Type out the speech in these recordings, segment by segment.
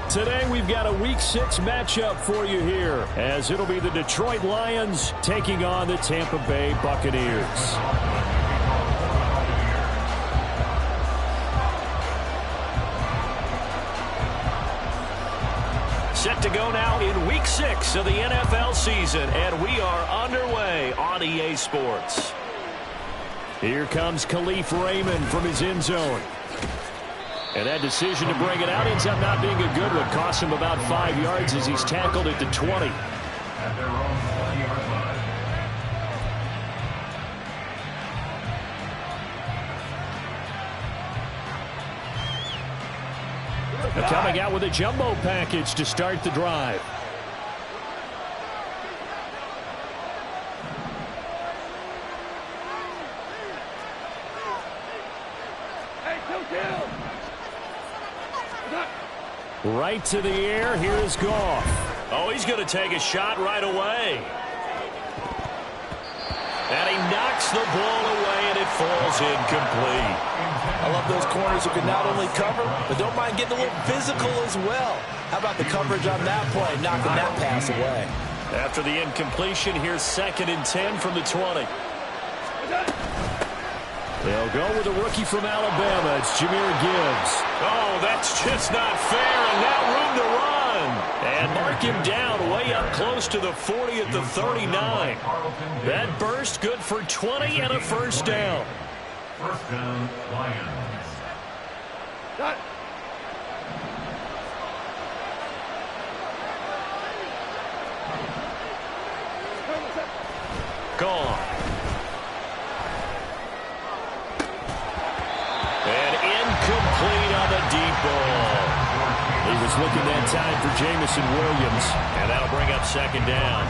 Today we've got a Week 6 matchup for you here, as it'll be the Detroit Lions taking on the Tampa Bay Buccaneers. Set to go now in Week 6 of the NFL season, and we are underway on EA Sports. Here comes Khalif Raymond from his end zone. And that decision to bring it out ends up not being a good one. Cost him about 5 yards as he's tackled at the 20. At their own 20-yard line. Coming out with a jumbo package to start the drive. Right to the air. Here is Goff. Oh, he's going to take a shot right away. And he knocks the ball away, and it falls incomplete. I love those corners who can not only cover, but don't mind getting a little physical as well. How about the coverage on that play, knocking that pass away? After the incompletion, here's 2nd and 10 from the 20. They'll go with a rookie from Alabama. It's Jahmyr Gibbs. Oh, that's just not fair, and now room to run. And mark him down way up close to the 40 at the 39. That burst good for 20 and a first down. First down, Lions. Gone. And incomplete on the deep ball. He was looking that time for Jameson Williams, and that'll bring up 2nd down.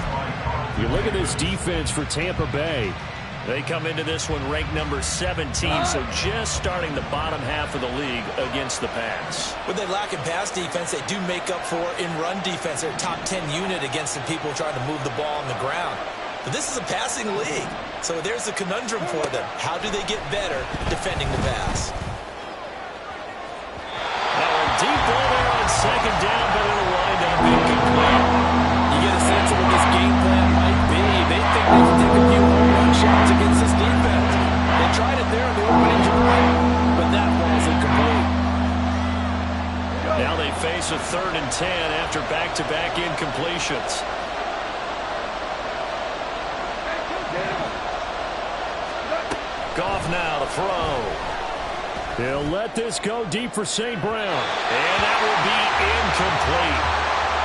You look at this defense for Tampa Bay. They come into this one ranked number 17, so just starting the bottom half of the league against the pass. When they lack in pass defense, they do make up for in run defense. They're top 10 unit against the people trying to move the ball on the ground. But this is a passing league, so there's a conundrum for them. How do they get better defending the pass? Now a deep ball there on 2nd down, but it'll wind up incomplete. You get a sense of what this game plan might be. They think they can take a few home run shots against this defense. They tried it there in the opening drive, but that ball's incomplete. Now they face a 3rd and 10 after back-to-back incompletions. Goff now to throw. He'll let this go deep for St. Brown. And that will be incomplete.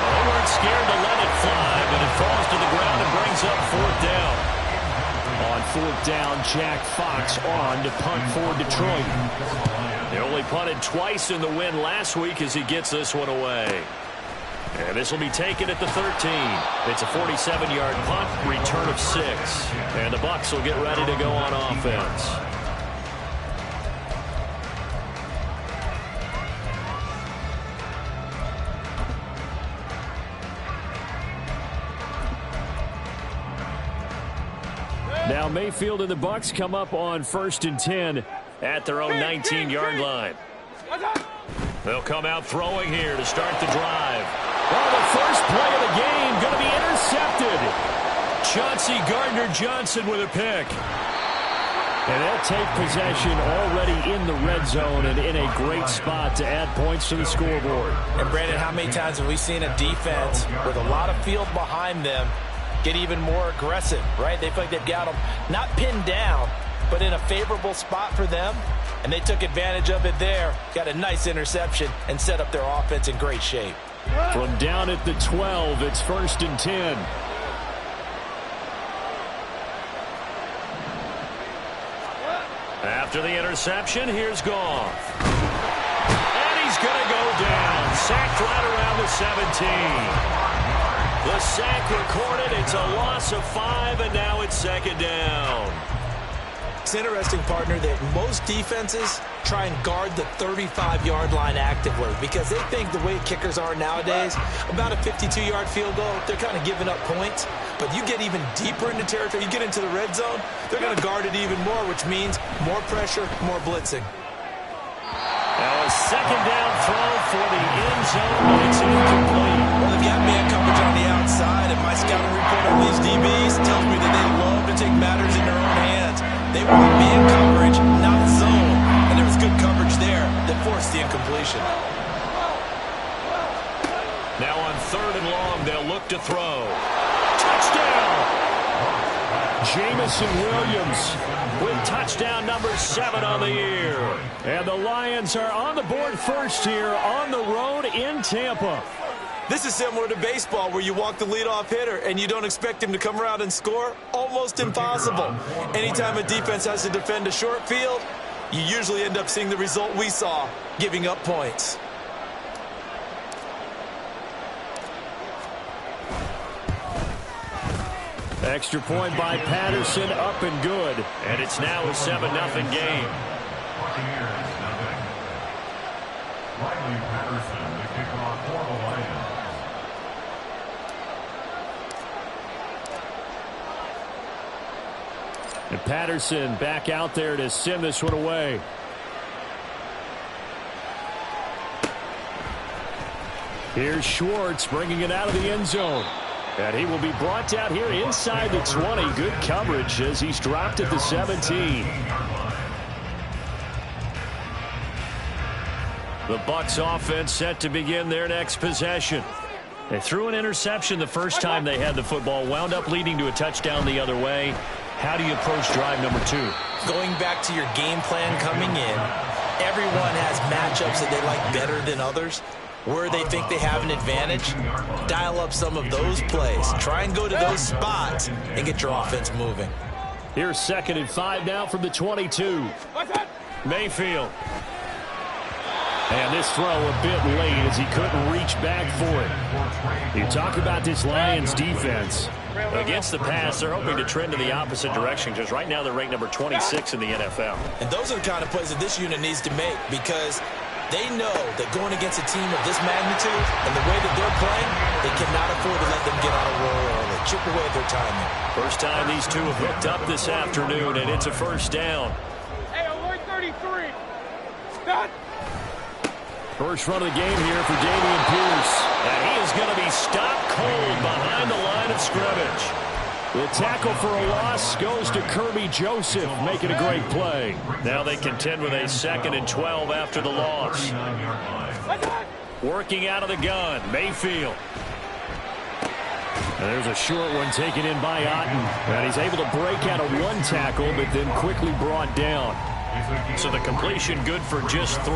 They weren't scared to let it fly, but it falls to the ground and brings up 4th down. On 4th down, Jack Fox on to punt for Detroit. They only punted twice in the win last week as he gets this one away. And this will be taken at the 13. It's a 47-yard punt, return of 6. And the Bucs will get ready to go on offense. Now Mayfield and the Bucs come up on 1st and 10 at their own 19-yard line. They'll come out throwing here to start the drive. Well, the first play of the game going to be intercepted. Chauncey Gardner-Johnson with a pick. And they'll take possession already in the red zone and in a great spot to add points to the scoreboard. And, Brandon, how many times have we seen a defense with a lot of field behind them get even more aggressive, right? They feel like they've got them not pinned down, but in a favorable spot for them. And they took advantage of it there, got a nice interception, and set up their offense in great shape. From down at the 12, it's 1st and 10. After the interception, here's Goff. And he's going to go down. Sacked right around the 17. The sack recorded. It's a loss of 5, and now it's 2nd down. It's interesting, partner, that most defenses try and guard the 35-yard line actively because they think the way kickers are nowadays, about a 52-yard field goal, they're kind of giving up points. But you get even deeper into territory, you get into the red zone, they're going to guard it even more, which means more pressure, more blitzing. Now a second down throw for the end zone, and it's incomplete. Well, they've got man coverage on the outside, and my scouting report on these DBs tells me that they love to take matters in their own hands. They want man coverage, not zone, and there was good coverage there that forced the incompletion. Now on 3rd and long, they'll look to throw. Touchdown! Jameson Williams with touchdown number 7 on the year. And the Lions are on the board first here on the road in Tampa. This is similar to baseball where you walk the leadoff hitter and you don't expect him to come around and score. Almost impossible. Anytime a defense has to defend a short field, you usually end up seeing the result we saw, giving up points. Extra point by Patterson, up and good. And it's now a 7-0 game. Buccaneers, nothing. Riley Patterson, the kickoff for the Lions. And Patterson back out there to send this one away. Here's Schwartz bringing it out of the end zone. And he will be brought down here inside the 20. Good coverage as he's dropped at the 17. The Bucs offense set to begin their next possession. They threw an interception the first time they had the football, wound up leading to a touchdown the other way. How do you approach drive number 2? Going back to your game plan coming in, everyone has matchups that they like better than others. Where they think they have an advantage, dial up some of those plays. Try and go to those spots and get your offense moving. Here's 2nd and 5 now from the 22. Mayfield. And this throw a bit late as he couldn't reach back for it. You talk about this Lions defense. Against the pass, they're hoping to trend in the opposite direction because right now they're ranked number 26 in the NFL. And those are the kind of plays that this unit needs to make because they know that going against a team of this magnitude and the way that they're playing, they cannot afford to let them get on a roll early. Chip away at their timing. First time these two have hooked up this afternoon, and it's a first down. Hey, I'm 33. Done. First run of the game here for Dameon Pierce. And he is going to be stopped cold behind the line of scrimmage. The tackle for a loss goes to Kirby Joseph, making a great play. Now they contend with a 2nd and 12 after the loss. Working out of the gun, Mayfield. And there's a short one taken in by Otten. And he's able to break out of one tackle, but then quickly brought down. So the completion good for just 3.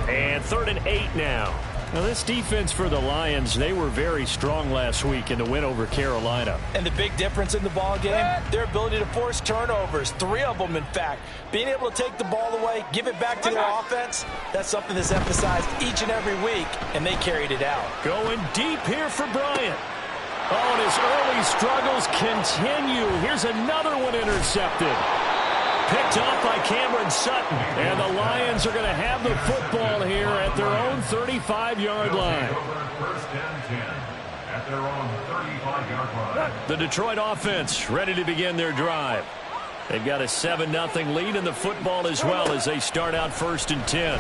And 3rd and 8 now. Now this defense for the Lions, they were very strong last week in the win over Carolina. And the big difference in the ball game, their ability to force turnovers, 3 of them in fact. Being able to take the ball away, give it back to their offense, that's something that's emphasized each and every week, and they carried it out. Going deep here for Bryant. Oh, and his early struggles continue. Here's another one intercepted. Picked off by Cameron Sutton. And the Lions are going to have the football here at their own 35-yard line. First and 10 at their own 35-yard line. The Detroit offense ready to begin their drive. They've got a 7-0 lead in the football as well as they start out 1st and 10.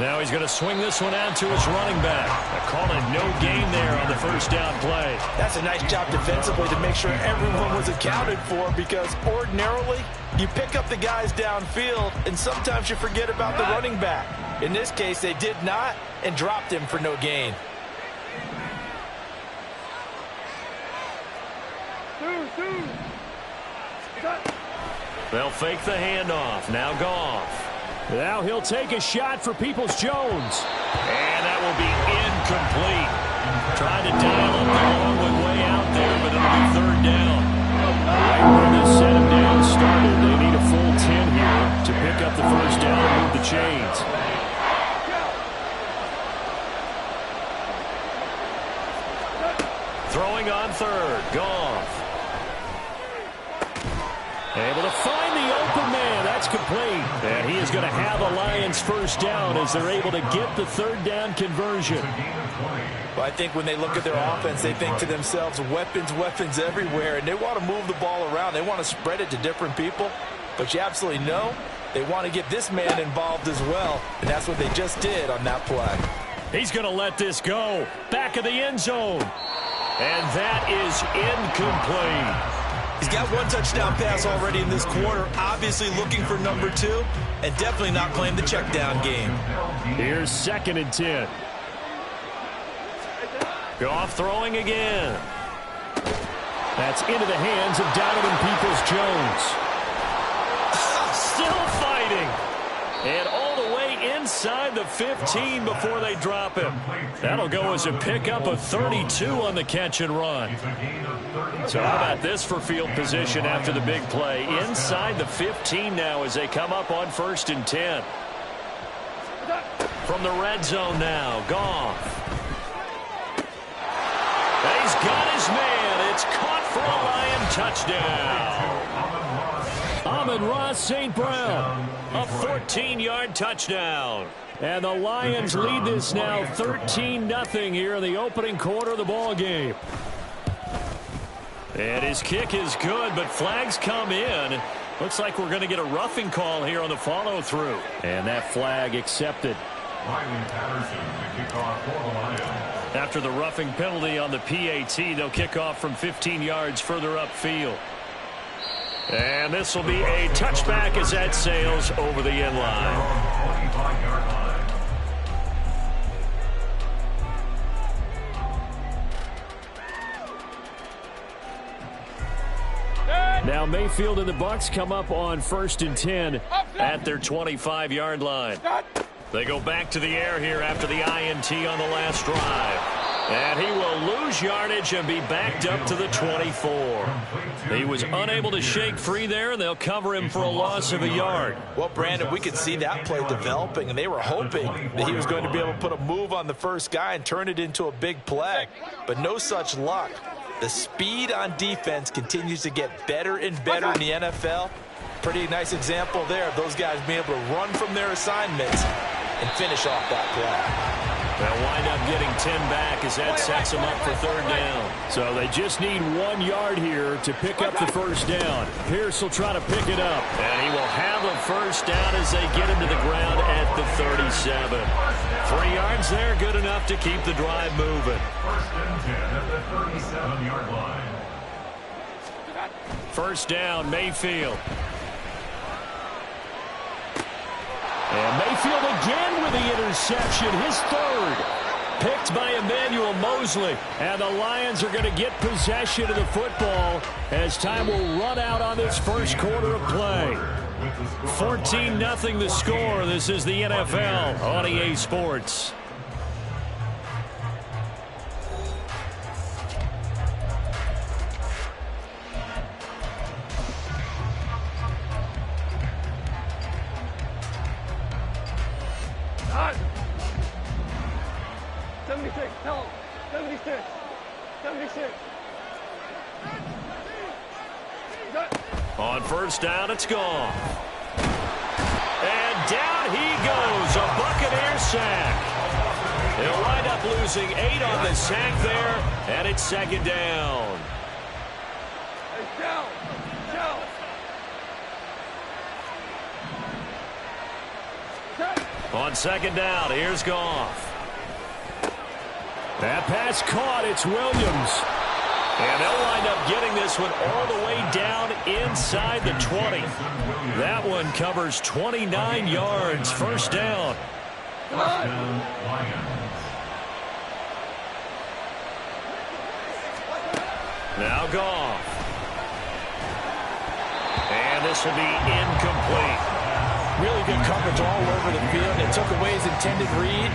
Now he's going to swing this one out to his running back. Call it no gain there on the first down play. That's a nice job defensively to make sure everyone was accounted for because ordinarily you pick up the guys downfield and sometimes you forget about the running back. In this case, they did not and dropped him for no gain. They'll fake the handoff. Now Goff. Now he'll take a shot for Peoples-Jones. And that will be incomplete. Trying to dial up the long one way out there, but it'll be 3rd down. Right where this set him down started, they need a full 10 here to pick up the first down and move the chains. Throwing on 3rd, Goff. Able to find the open man. That's complete. And he is going to have a Lions first down as they're able to get the 3rd down conversion. Well, I think when they look at their offense, they think to themselves, weapons, weapons everywhere, and they want to move the ball around. They want to spread it to different people. But you absolutely know they want to get this man involved as well, and that's what they just did on that play. He's going to let this go. Back of the end zone. And that is incomplete. He's got one touchdown pass already in this quarter, obviously looking for number 2, and definitely not playing the check down game. Here's 2nd and 10. Goff throwing again. That's into the hands of Donovan Peoples-Jones. Still fighting. And all the way inside the 15 before they drop him. That'll go as a pickup of 32 on the catch and run. So how about this for field position after the big play? Inside the 15 now as they come up on 1st and 10. From the red zone now, Goff. And he's got his man. It's caught for a Lion touchdown. Amon-Ra St. Brown, a 14-yard touchdown. And the Lions lead this now 13-0 here in the opening quarter of the ball game. And his kick is good, but flags come in. Looks like we're going to get a roughing call here on the follow-through. And that flag accepted. Riley Patterson, the kickoff for the Lions. After the roughing penalty on the PAT, they'll kick off from 15 yards further upfield. And this will be a touchback as that sails over the end line. 25-yard line. Now Mayfield and the Bucs come up on 1st and 10 at their 25-yard line. They go back to the air here after the INT on the last drive. And he will lose yardage and be backed up to the 24. He was unable to shake free there, and they'll cover him for a loss of a yard. Well, Brandon, we could see that play developing, and they were hoping that he was going to be able to put a move on the first guy and turn it into a big play. But no such luck. The speed on defense continues to get better and better in the NFL. Pretty nice example there of those guys being able to run from their assignments and finish off that play. They'll wind up getting 10 back as that sets them up for 3rd down. So they just need 1 yard here to pick up the 1st down. Pierce will try to pick it up. And he will have a 1st down as they get him to the ground at the 37. 3 yards there, good enough to keep the drive moving. 1st and 10 at the 37-yard line. 1st down, Mayfield. And Mayfield again with the interception, his 3rd. Picked by Emmanuel Mosley. And the Lions are going to get possession of the football as time will run out on this first quarter of play. 14-0 the score. This is the NFL on EA Sports. Hot. 76, tell him. 76. 76. On 1st down, it's gone. And down he goes, a Buccaneer sack. They'll wind up losing 8 on the sack there, and it's 2nd down. Hey, down. Down. On 2nd down, here's Goff. That pass caught, it's Williams. And they'll wind up getting this one all the way down inside the 20. That one covers 29 yards, 1st down. Now Goff. And this will be incomplete. Really good coverage all over the field. It took away his intended read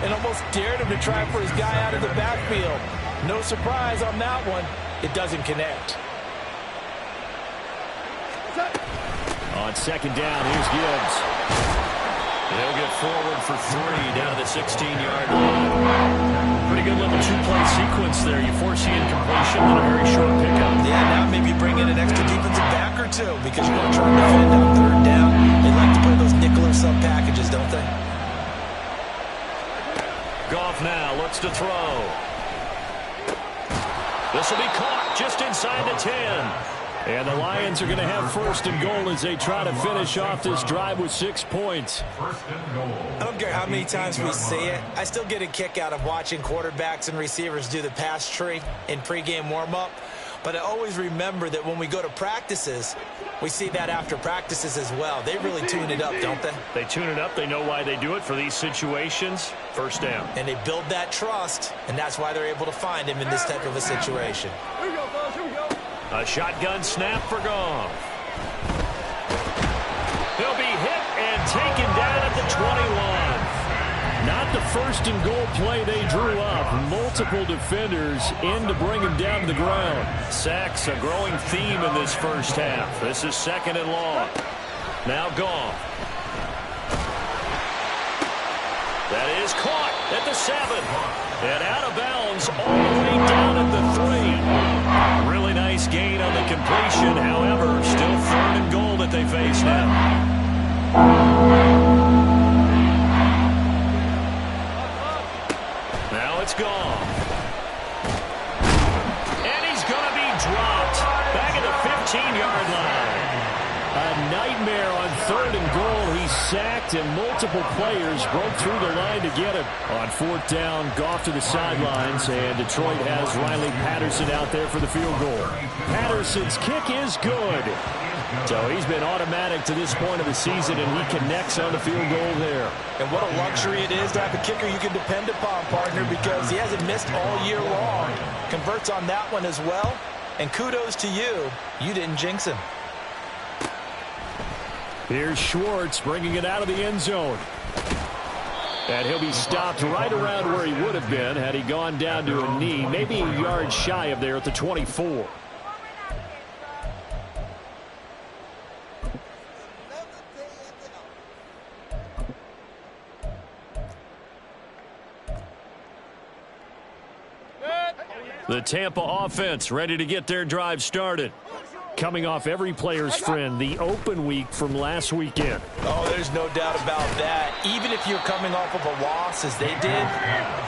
and almost dared him to try for his guy out of the backfield. No surprise on that one. It doesn't connect. On 2nd down, here's Gibbs. They'll get forward for 3 down to the 16-yard line. Pretty good little 2-play sequence there. You force the incompletion and a very short pickup. Yeah, now maybe bring in an extra defensive back or 2 because you're going to try to defend on 3rd down. They like to play those nickel or sub packages, don't they? Goff now looks to throw. This will be caught just inside the 10. And the Lions are going to have first and goal as they try to finish off this drive with 6 points. First and goal. I don't care how many times we see it. I still get a kick out of watching quarterbacks and receivers do the pass tree in pregame warm-up. But I always remember that when we go to practices, we see that after practices as well. They really tune it up, don't they? They tune it up. They know why they do it for these situations. First down. And they build that trust, and that's why they're able to find him in this type of a situation. Here we go, fellas. Here we go. A shotgun snap for Goff. He'll be hit and taken down at the 21. Not the first and goal play they drew up. Multiple defenders in to bring him down to the ground. Sacks, a growing theme in this first half. This is second and long. Now Goff. That is caught at the 7. And out of bounds all the way down at the 3. Really nice gain on the completion. However, still third and goal that they face now. Now it's Goff. And he's going to be dropped back at the 15-yard line. A nightmare on third and goal. He's sacked, and multiple players broke through the line to get him. On fourth down, Goff to the sidelines, and Detroit has Riley Patterson out there for the field goal. Patterson's kick is good. So he's been automatic to this point of the season, and he connects on the field goal there. And what a luxury it is to have a kicker you can depend upon, partner, because he hasn't missed all year long. Converts on that one as well. And kudos to you. You didn't jinx him. Here's Schwartz bringing it out of the end zone. And he'll be stopped right around where he would have been had he gone down to a knee, maybe a yard shy of there at the 24. The Tampa offense ready to get their drive started. Coming off every player's friend, the open week from last weekend. Oh, there's no doubt about that. Even if you're coming off of a loss as they did,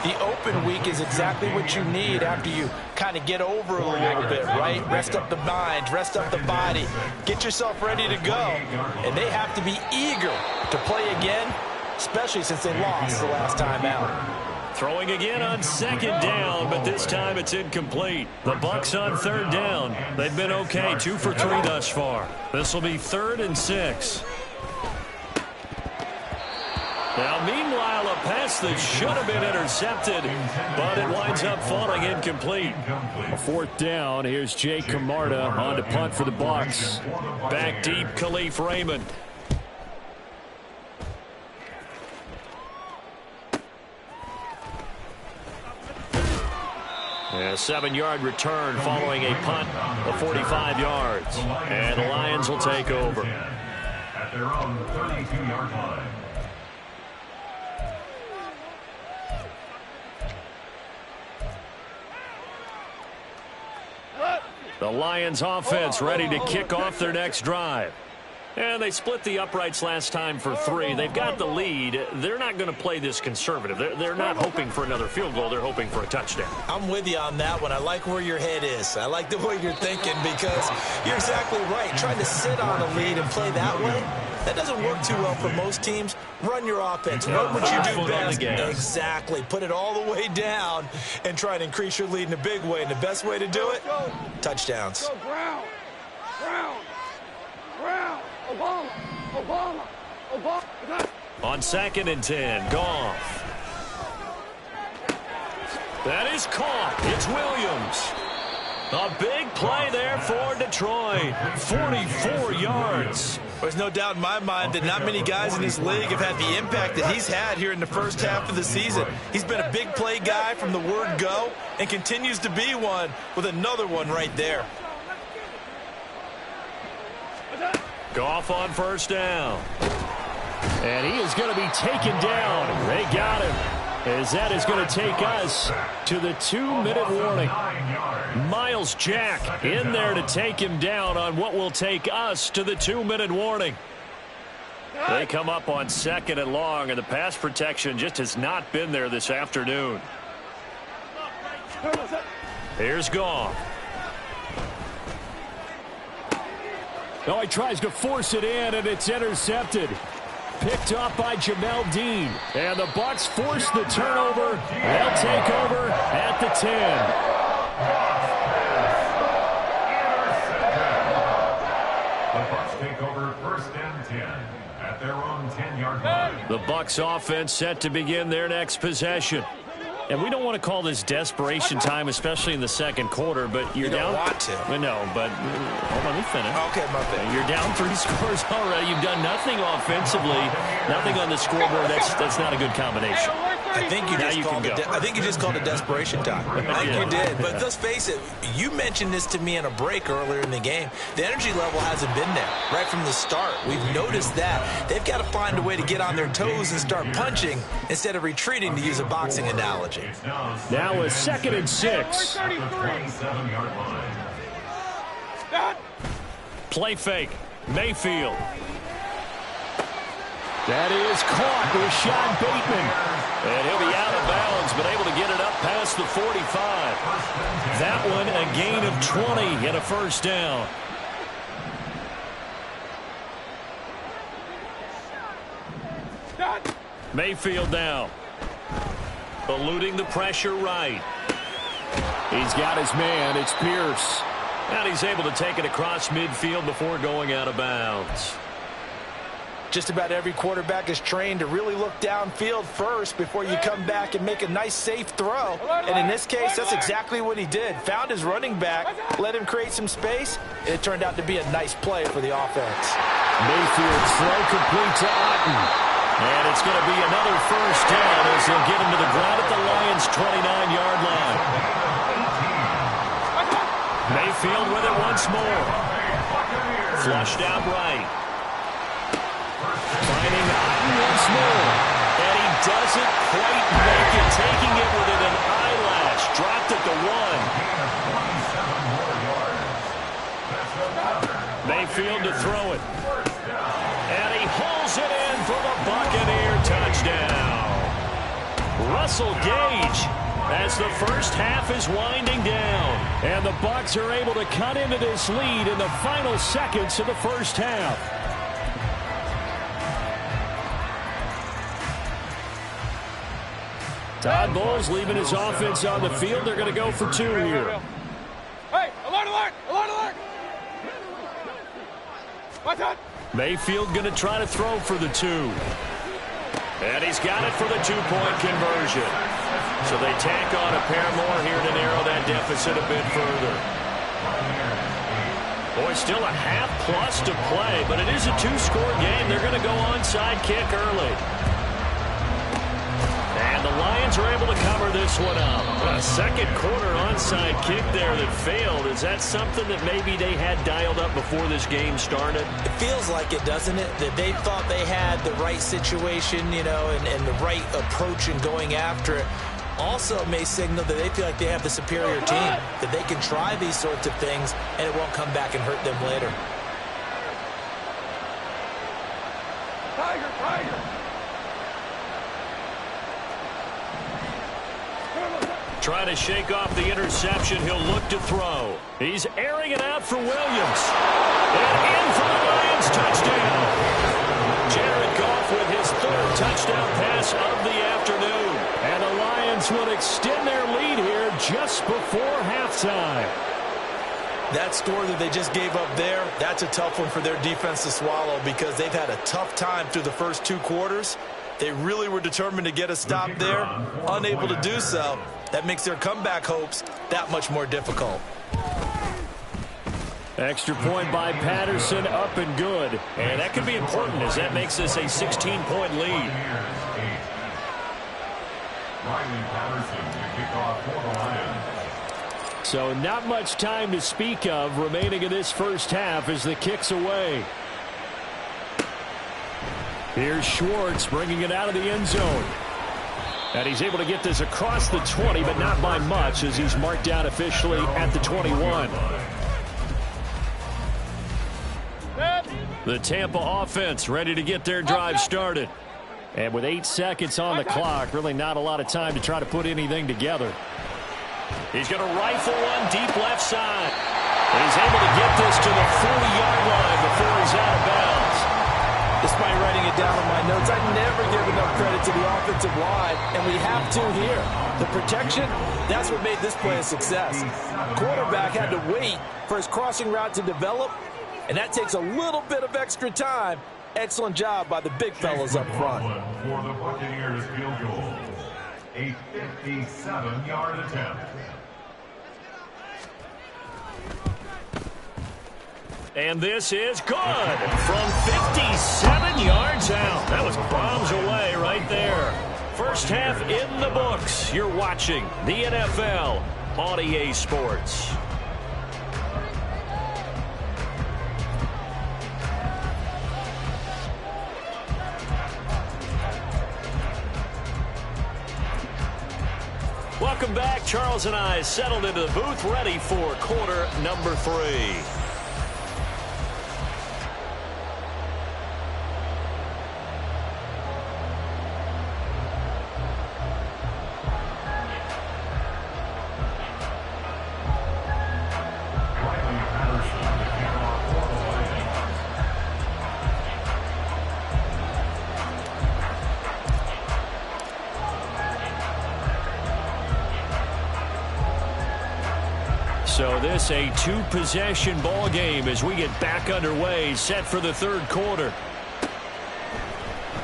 the open week is exactly what you need after you kind of get over it a little bit, right? Rest up the mind, rest up the body, get yourself ready to go. And they have to be eager to play again, especially since they lost the last time out. Throwing again on second down, but this time it's incomplete. The Bucs on third down. They've been okay, 2 for 3 thus far. This will be 3rd and 6. Now, meanwhile, a pass that should have been intercepted, but it winds up falling incomplete. A fourth down. Here's Jake Camarda on to punt for the Bucs. Back deep, Khalif Raymond. A 7-yard return following a punt of 45 yards. And the Lions will take over. At their own 32-yard line. The Lions offense ready to kick off their next drive. And they split the uprights last time for 3. They've got the lead. They're not going to play this conservative. They're not hoping for another field goal. They're hoping for a touchdown. I'm with you on that one. I like where your head is. I like the way you're thinking because you're exactly right. Trying to sit on a lead and play that way, that doesn't work too well for most teams. Run your offense. Run what you do best. Exactly. Put it all the way down and try to increase your lead in a big way. And the best way to do it, touchdowns. Go, Brown. Brown. Brown. Obama. Obama. Obama. On 2nd and 10, Goff. That is caught. It's Williams. A big play there for Detroit. 44 yards. There's no doubt in my mind that not many guys in this league have had the impact that he's had here in the first half of the season. He's been a big play guy from the word go and continues to be one with another one right there. Goff on first down. And he is going to be taken down. They got him. As that is going to take us to the 2-minute warning. Miles Jack in there to take him down on what will take us to the 2-minute warning. They come up on 2nd and long, and the pass protection just has not been there this afternoon. Here's Goff. Oh, he tries to force it in, and it's intercepted. Picked up by Jamel Dean. And the Bucs force the turnover. They'll take over at the 10. Take over 1st and 10 at their own 10-yard line. The Bucs offense set to begin their next possession. And we don't want to call this desperation time, especially in the second quarter, but you're down. You don't want to. No, but hold on, let me finish. Okay, my bad. You're down 3 scores already. You've done nothing offensively, nothing on the scoreboard. That's not a good combination. I think you just called it desperation time. I think you did. But let's face it, you mentioned this to me in a break earlier in the game. The energy level hasn't been there right from the start. We've noticed that. They've got to find a way to get on their toes and start punching instead of retreating, to use a boxing analogy. Now a 2nd and 6. Play fake. Mayfield. That is caught with Sean Bateman. And he'll be out of bounds, but able to get it up past the 45. That one a gain of 20 and a first down. Mayfield now. Eluding the pressure right. He's got his man. It's Pierce. And he's able to take it across midfield before going out of bounds. Just about every quarterback is trained to really look downfield first before you come back and make a nice, safe throw. And in this case, that's exactly what he did. Found his running back, let him create some space, and it turned out to be a nice play for the offense. Mayfield throw complete to Otten. And it's going to be another first down as they'll get him to the ground at the Lions' 29-yard line. Mayfield with it once more. Flushed out right. Finding Otten once more. And he doesn't quite make it. Taking it within an eyelash. Dropped at the 1. Mayfield to throw it. And he pulls it in for the Buccaneer touchdown. Russell Gage as the first half is winding down. And the Bucs are able to cut into this lead in the final seconds of the first half. Todd Bowles leaving his offense on the field. They're going to go for 2 here. Hey, alert, alert, alert, alert. Watch out. Mayfield going to try to throw for the 2. And he's got it for the 2-point conversion. So they tack on a pair more here to narrow that deficit a bit further. Boy, still a half plus to play, but it is a 2-score game. They're going to go onside kick early. And the Lions are able to cover this one up. A second quarter onside kick there that failed. Is that something that maybe they had dialed up before this game started? It feels like it, doesn't it? That they thought they had the right situation, you know, and the right approach in going after it. Also may signal that they feel like they have the superior team, that they can try these sorts of things and it won't come back and hurt them later. Tiger, tiger. Trying to shake off the interception. He'll look to throw. He's airing it out for Williams. And in for the Lions touchdown. Jared Goff with his 3rd touchdown pass of the afternoon. And the Lions would extend their lead here just before halftime. That score that they just gave up there, that's a tough one for their defense to swallow because they've had a tough time through the first 2 quarters. They really were determined to get a stop there, unable to do so. That makes their comeback hopes that much more difficult. Extra point by Patterson, up and good. And that could be important as that makes this a 16-point lead. Riley Patterson to kick off for the Lions. So not much time to speak of remaining in this first half as the kick's away. Here's Schwartz bringing it out of the end zone. And he's able to get this across the 20, but not by much as he's marked out officially at the 21. The Tampa offense ready to get their drive started. And with 8 seconds on the clock, really not a lot of time to try to put anything together. He's going to rifle one deep left side. And he's able to get this to the 40-yard line before he's out of bounds. Despite writing it down in my notes, I never give enough credit to the offensive line, and we have to here. The protection, that's what made this play a success. Quarterback had to wait for his crossing route to develop, and that takes a little bit of extra time. Excellent job by the big fellas up front. For the Buccaneers field goal, a 57-yard attempt. And this is good from 57 yards out. That was bombs away right there. First half in the books. You're watching the NFL on EA Sports. Welcome back. Charles and I settled into the booth, ready for quarter number 3. So this a 2-possession ball game as we get back underway, set for the third quarter.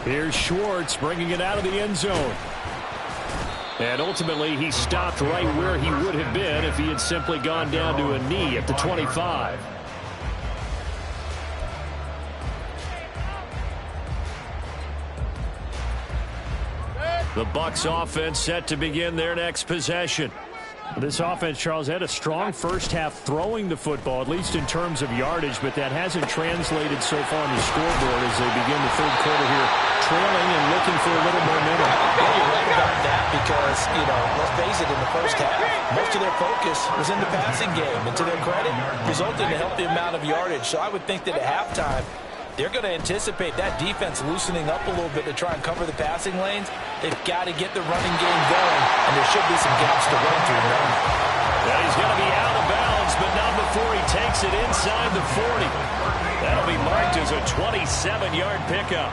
Here's Schwartz bringing it out of the end zone. And ultimately he stopped right where he would have been if he had simply gone down to a knee at the 25. The Bucs offense set to begin their next possession. This offense, Charles, had a strong first half throwing the football, at least in terms of yardage, but that hasn't translated so far on the scoreboard as they begin the third quarter here, trailing and looking for a little momentum. Yeah, you're right about that because, let's face it, in the first half, most of their focus was in the passing game, and to their credit, resulted in a healthy amount of yardage. So I would think that at halftime, they're going to anticipate that defense loosening up a little bit to try and cover the passing lanes. They've got to get the running game going, and there should be some gaps to run through now. Yeah, he's going to be out of bounds, but not before he takes it inside the 40. That'll be marked as a 27-yard pickup.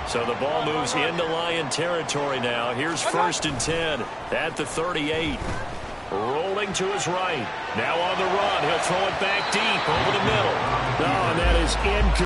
So the ball moves into Lion territory now. Here's 1st and 10 at the 38. Rolling to his right. Now on the run. He'll throw it back deep over the middle. No, and that is incomplete.